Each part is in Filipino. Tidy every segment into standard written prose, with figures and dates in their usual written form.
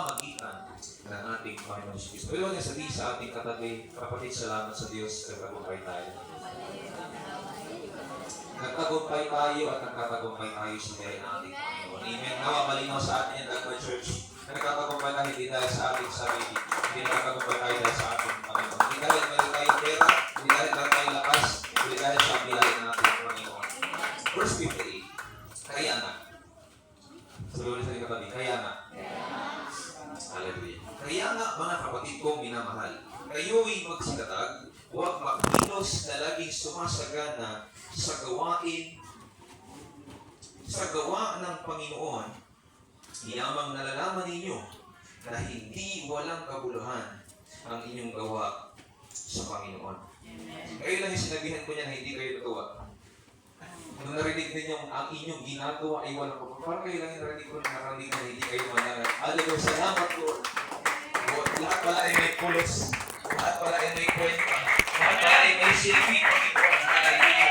magitan ng ating Panginoon Jesus. Pwede niya sabihin sa ating katabi, kapatid, salamat sa Diyos, nagtagumpay tayo. Nagtagumpay tayo at nagtatagumpay tayo sa dahil ng ating Panginoon. Amen. Nawa, malinaw sa atin yan, Dagmar Church. Nagtatagumpay na hindi dahil sa ating sarili. Hindi nagtatagumpay tayo dahil sa ating Panginoon. Hindi dahil meron tayong pera, hindi dahil meron tayong lakas, hindi dahil sa bilay ng ating Panginoon. Verse 58. Kaya na. Sabi sa ating katabi, kaya na. Hallelujah. Kaya nga, mga kapatid kong minamahal, kayo'y magsitatag, huwag magkilos na laging sumasagana sa gawa ng Panginoon. Iyamang nalalaman ninyo na hindi walang kabuluhan ang inyong gawa sa Panginoon. Kayo lang yung sinabihan ko niya na hindi kayo natuwa. Nung narinig ninyong ang inyong ginagawa ay walang kabuluhan, parang kayo lang yung narinig ko na nakarinig na hindi kayo manangat. Hallelujah, salamat Lord. Lahat pala ay may pulos. Lahat pala ay may kwenta. Lahat pala ay may silbi. Hallelujah.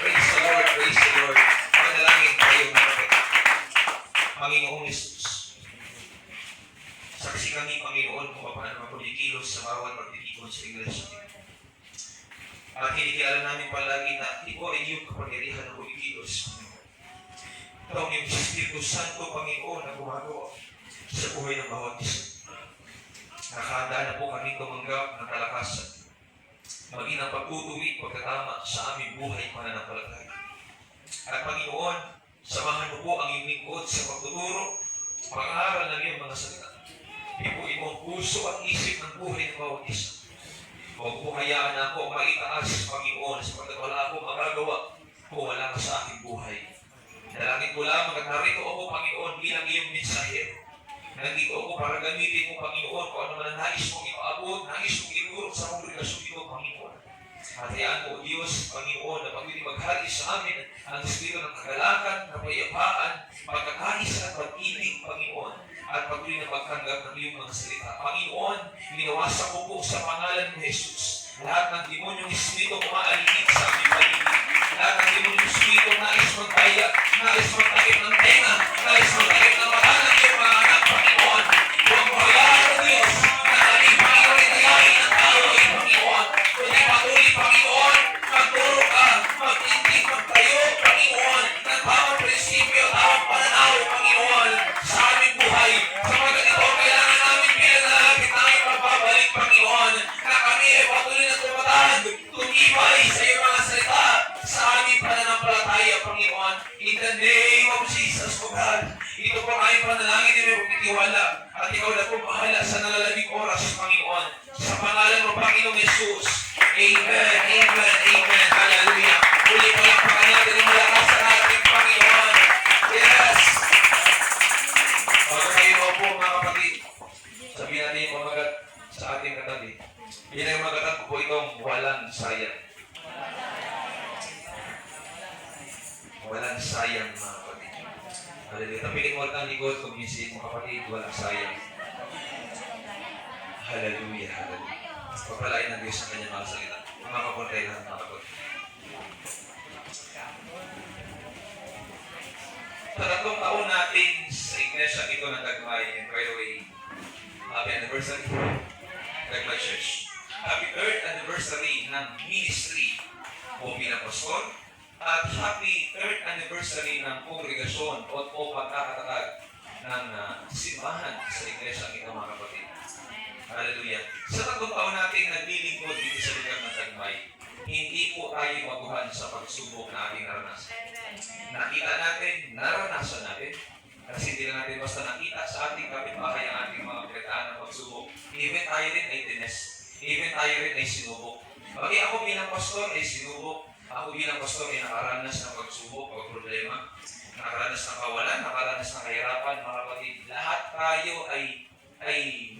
Praise the Lord, praise the Lord. Manalangin tayo mga kapatid. Panginoong Jesus. Saksi kami, Panginoon, kung paano mapulikilos sa bawat pagtitipon sa iglesia. At hinikialam namin palagi na ito ay iyong kapangyarihan ng pulikilos. Ito ang iyong Espiritu Santo, Panginoon, na gumagawa sa buhay ng bawat isa. Nakahanda na po kami tumanggap ng kalakasan, maging ang pagtutuwid, pagkatama sa aming buhay pananampalataya. At Panginoon, samahan mo po ang iyong lingkod sa pagtuturo, pag-aaral ng iyong mga salita. Ipuin mo ang puso at isip ng buhay ng bawat isa. Huwag po hayaan na ako maitaas, Panginoon, sapagkat wala akong magagawa kung wala ka sa aking buhay. Dalangin ko lamang at narito ako, Panginoon, bilang iyong mensahero. Nandito ako para gamitin mo, Panginoon, kung ano man ang nais mong ipaabot, nais mong iturok sa kongregasyon ito, Panginoon. At hayaan mo, Diyos, Panginoon, na pagwili maghari sa amin ang espiritu ng kagalakan, kapayapaan, pagkakais at pag-ibig, Panginoon, at pagwili na pagtanggap ng iyong mga salita. Panginoon, iniwasan ko po sa pangalan ni Jesus. Lahat ng demonyong espiritu kumaaligid sa aming paligid. Lahat ng demonyong espiritu nais magkaya, nais magtakip ng tenga, nais magtakip ng mata ng iyong mga anak, Panginoon. Huwag mo hayaan, Diyos, na kami, Panginoon, itayain ang tao, Panginoon. Kundi patuloy, Panginoon, magturo ka, mag-intig, magtayo, Panginoon, ng bawat prinsipyo, tawag pananaw, Panginoon, sa aming buhay. Sapagkat ito, kailangan namin bilang nalapit namin pagbabalik, Panginoon, na kami ay patuloy na tumatag, tumibay sa iyong mga salita, sa aming pananampalataya, Panginoon. In the name of Jesus, O God, ito po ang aming panalangin na may pagtitiwala, at ikaw na po bahala sa nalalamig oras, Panginoon. Sa pangalan mo, Panginoong Jesus. Amen, amen, amen. Hallelujah. Uli po lang pa natin yung malakas sa ating Panginoon. Yes! Bago kayo po, mga kapatid, sabihin natin yung pamagat sa ating katabi. Yan ang magatan ko po itong walang sayang. Walang sayang, mga kapatid. Hallelujah. Tapilin mo ang likod kung minsin, mga kapatid, walang sayang. Hallelujah, hallelujah. Pagpalain ng Diyos sa kanyang mga salita. Mga kapuntay lang, mga kapatid. Sa 3 taon natin sa iglesia ito ng Dagmay, and by the way, happy anniversary, Dagmay Church. Happy 3rd anniversary ng ministry o bilang pastor, at happy 3rd anniversary ng kongregasyon o pagkakatatag ng simbahan sa iglesia ito, mga kapatid. Hallelujah. Sa 3 taon natin naglilingkod dito sa lugar ng Dagmay, hindi po tayo mabuhan sa pagsubok na ating naranasan. Nakita natin, naranasan natin, kasi hindi na natin basta nakita sa ating kapitbahay ang ating mga pagkataan ng pagsubok. Even tayo rin ay tines. Even tayo rin ay sinubok. Pagi ako bilang pastor ay sinubok. Ako bilang pastor ay nakaranas ng pagsubok o problema. Nakaranas ng kawalan, nakaranas ng kahirapan, mga kapatid. Lahat tayo ay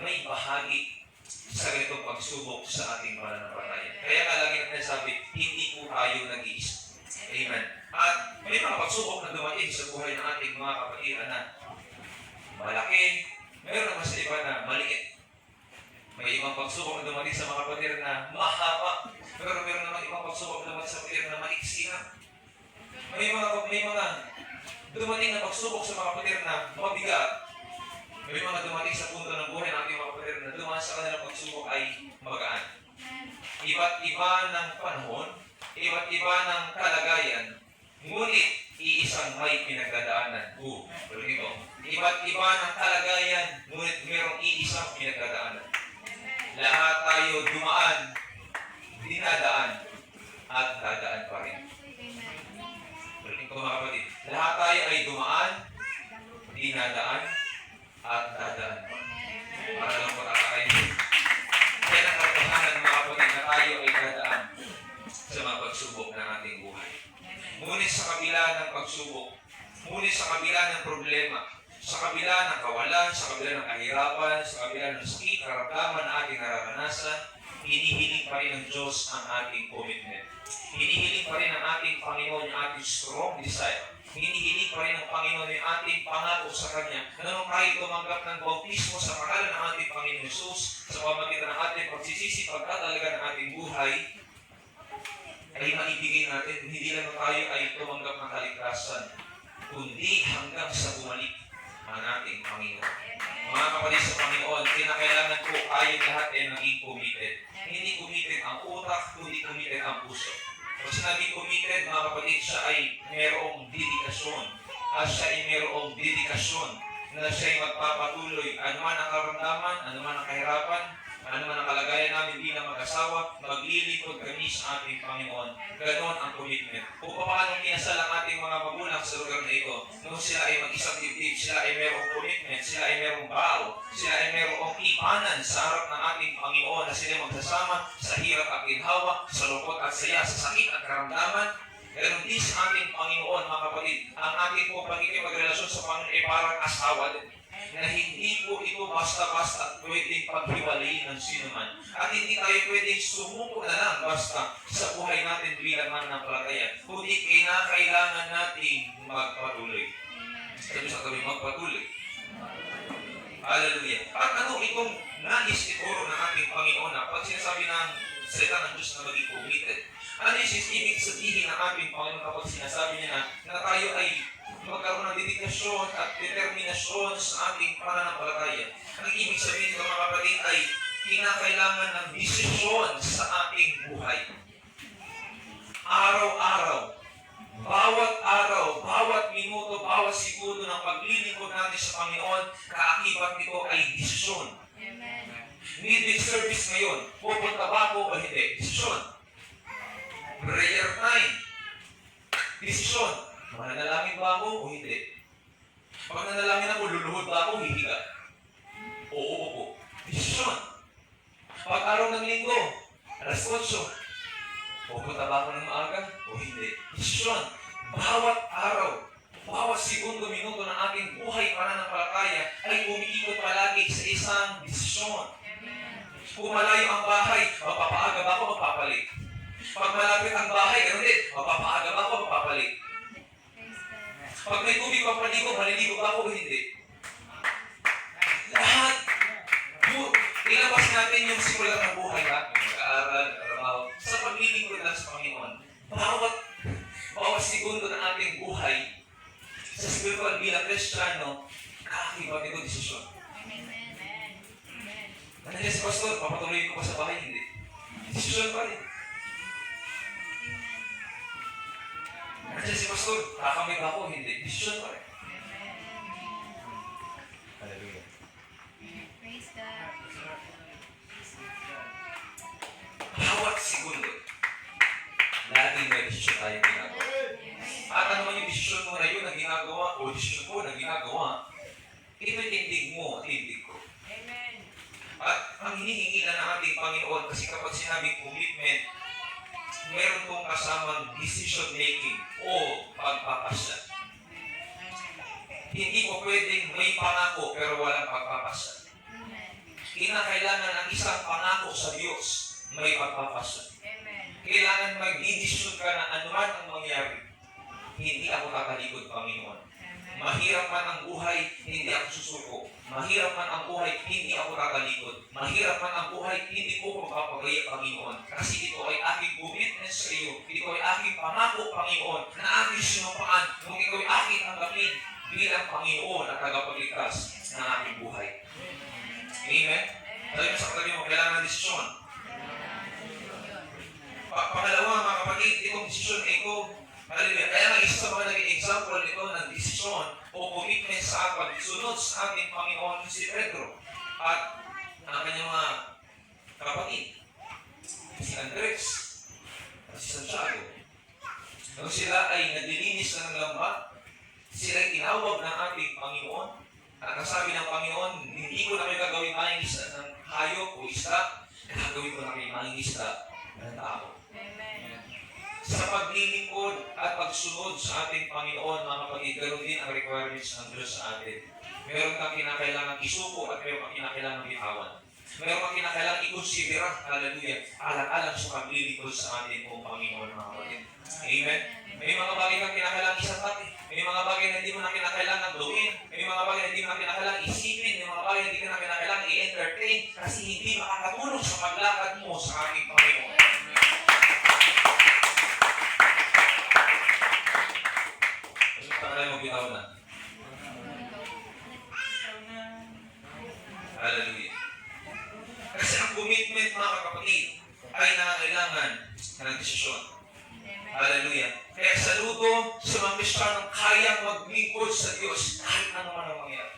may bahagi sa ganitong pagsubok sa ating pananampalataya. Kaya nga lagi natin sabi, hindi po tayo nag-iisa. Amen. At may mga pagsubok na dumating sa buhay ng ating mga kapatid na malaki, mayroon naman sa iba na maliit. May ibang pagsubok na dumating sa mga kapatid na mahaba, pero mayroon naman ibang pagsubok na dumating sa kapatid na maiksi na. May mga dumating na pagsubok sa mga kapatid na mabigat. May mga dumating dumating sa punto ng buhay ng ating mga kapatid na dumaan sa kanilang pagsubok ay magaan. Iba't iba ng panahon, iba't iba ng kalagayan, ngunit iisang may pinagdadaanan. Ito. Iba't iba ng kalagayan, ngunit mayroong iisang pinagdadaanan. Lahat tayo dumaan, dinadaan, at dadaan pa rin. Ito mga kapatid, lahat tayo ay dumaan, dinadaan, at dadaan pa. Para lang patakain. Kaya ang katotohanan mga kapatid na tayo ay dadaan sa mga pagsubok ng ating buhay. Ngunit sa kabila ng pagsubok, ngunit sa kabila ng problema, sa kabila ng kawalan, sa kabila ng kahirapan, sa kabila ng sakit, karamdaman na ating nararanasan, hinihiling pa rin ng Diyos ang ating commitment. Hinihiling pa rin ng ating Panginoon yung ating strong desire. Hinihiling pa rin ng Panginoon yung ating pangako sa Kanya na nung kahit tumanggap ng bautismo sa pangalan ng ating Panginoon Jesus, sa pamagitan ng ating pagsisisi, pagkatalaga ng ating buhay, ay maibigay natin, hindi lang tayo ay tumanggap ng kaligtasan, kundi hanggang sa bumalik ang ating Panginoon. Mga kapatid sa Panginoon, kinakailangan po tayong lahat ay maging committed. Hindi committed ang utak, kundi committed ang puso. Pag sinabi committed, mga kapatid, siya ay mayroong dedikasyon. At siya ay mayroong dedikasyon na siya ay magpapatuloy. Ano man ang karamdaman, ano man ang kahirapan, ano man ang kalagayan namin bilang mag-asawa, maglilingkod kami sa ating Panginoon. Ganon ang commitment. Kung paano kinasal ang ating mga magulang sa lugar na ito, nung sila ay mag-isang dibdib, sila ay mayroong commitment, sila ay mayroong bao, sila ay mayroong ipanan sa harap ng ating Panginoon na sila magsasama sa hirap at ginhawa, sa lungkot at saya, sa sakit at karamdaman. Ganon din sa ating Panginoon, mga kapatid. Ang ating po pagkikipagrelasyon sa Panginoon ay parang asawa din, na hindi po ito basta-basta pwedeng paghiwalayin ng sino man. At hindi tayo pwedeng sumuko na lang basta sa buhay natin bilang mananampalataya. Kundi kailangan nating magpatuloy. Sabi sa kami, magpatuloy. Hallelujah. At ano itong nais ituro ng ating Panginoon na pag sinasabi ng salita ng Diyos na maging committed? Ano yung ibig sabihin ng ating Panginoon kapag sinasabi niya na tayo ay magkaroon ng dedikasyon at determinasyon sa ating pananampalataya? Ang ibig sabihin ng mga kapatid ay kinakailangan ng desisyon sa ating buhay. Araw-araw, bawat minuto, bawat segundo ng paglilingkod natin sa Panginoon, kaakibat nito ay desisyon. Midweek service ngayon, pupunta ba ako o hindi? Desisyon. Prayer time. Desisyon. Mananalangin ba ako o hindi? Pag nanalangin ako, luluhod ba ako o hihiga? Oo. Desisyon. Pag araw ng linggo, alas 8, pupunta ba ako ng maaga o hindi? Desisyon. Bawat araw, bawat segundo, minuto ng ating buhay pananampalataya ay umiikot palagi sa isang desisyon. Kung malayo ang bahay, magpapaaga ba ako o magpapalit? Pag malapit ang bahay, ganoon din, magpapaaga ba ako o magpapalit? Pag may tubig pang paligo, maliligo ba ako o hindi? Lahat. Ilabas natin yung simulan ng buhay natin, mag-aaral, trabaho, sa paglilingkod lang sa Panginoon. Bawat segundo ng ating buhay, sa spiritual bilang Kristiyano, kaakibat ito desisyon. Nandiyan si Pastor, papatuloy ko pa sa bahay, hindi. Desisyon pa rin. Nandiyan si Pastor, kakamay ba ako, hindi. Desisyon pa rin. Hallelujah. Praise God. Bawat segundo, laging may desisyon tayong ginagawa. At ano man yung desisyon mo na yun na ginagawa o desisyon ko na ginagawa, ito tindig mo at tindig ko. At ang hinihingi lang ng ating Panginoon, kasi kapag sinabing commitment, meron pong kasamang decision making o pagpapasya. Hindi po pwedeng may pangako pero walang pagpapasya. Kinakailangan ang isang pangako sa Diyos, may pagpapasya. Kailangan mag-decision ka na anuman ang mangyari. Hindi ako tatalikod, Panginoon. Mahirap man ang buhay, hindi ako susuko. Mahirap man ang buhay, hindi ako tatalikod. Mahirap man ang buhay, hindi ko magpapagaya, Panginoon. Kasi ito ay aking commitment sa iyo. Ito ay aking pangako, Panginoon, na aking sinupaan nung ito ay aking tanggapin bilang Panginoon at tagapagligtas ng aking buhay. Sabi mo sa katabi mo, kailangan ng desisyon. Pangalawa, mga kapatid, itong desisyon ay ito. Hallelujah. Kaya nga isa sa mga naging example nito ng desisyon o commitment sa pagsunod sa ating Panginoon si Pedro at ang kanyang mga kapatid, si Andres at si Santiago. Nung sila ay naglilinis ng lamba, sila ay tinawag ng ating Panginoon at ang sabi ng Panginoon, hindi ko na kayo gagawin maing isda ng hayop o isda, gagawin ko na kayo maing isda ng tao. Sa paglilingkod at pagsunod sa ating Panginoon, mga kapatid, ganoon din ang requirements ng Diyos sa atin. Meron kang kinakailangan isuko at meron kang kinakailangan bitawan. Meron kang kinakailangan ikonsidera, hallelujah, alang-alang sa paglilingkod sa ating Panginoon, mga kapatid. Amen? May mga bagay kang kinakailangan isapati. May mga bagay na hindi mo na kinakailangan gawin. May mga bagay na hindi mo na kinakailangan isipin. May mga bagay na hindi mo na kinakailangan i-entertain kasi hindi makakatulong sa paglakad mo sa ating Panginoon. Tayo magbitaw na. Hallelujah. Kasi ang commitment, mga kapatid, ay nangangailangan ng desisyon. Hallelujah. Kaya saludo sa mga Kristiyanong kayang maglingkod sa Diyos kahit ano man ang mangyari.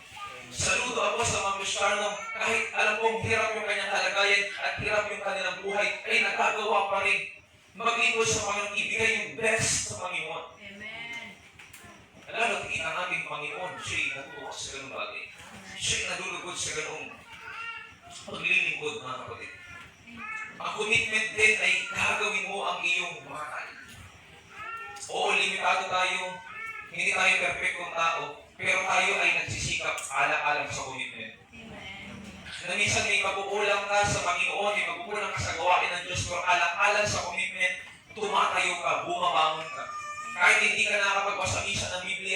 Saludo ako sa mga Kristiyanong kahit alam kong hirap yung kanyang kalagayan at hirap yung kanilang buhay, ay nagagawa pa rin maglingkod sa Panginoon, ibigay yung best sa Panginoon. Lalo tingin ang ating Panginoon, siya'y natutuwa sa ganung bagay. Siya'y nadulugod sa ganung paglilingkod, mga kapatid. Ang commitment din ay gagawin mo ang iyong bakal. Oo, limitado tayo, hindi tayo perfectong tao, pero tayo ay nagsisikap alang-alang sa commitment. Na minsan may pagkukulang ka sa Panginoon, may pagkukulang ka sa gawain ng Diyos, pero alang-alang sa commitment, tumatayo ka, bumabangon ka. Kahit hindi ka nakakapagbasa minsan ng Biblia,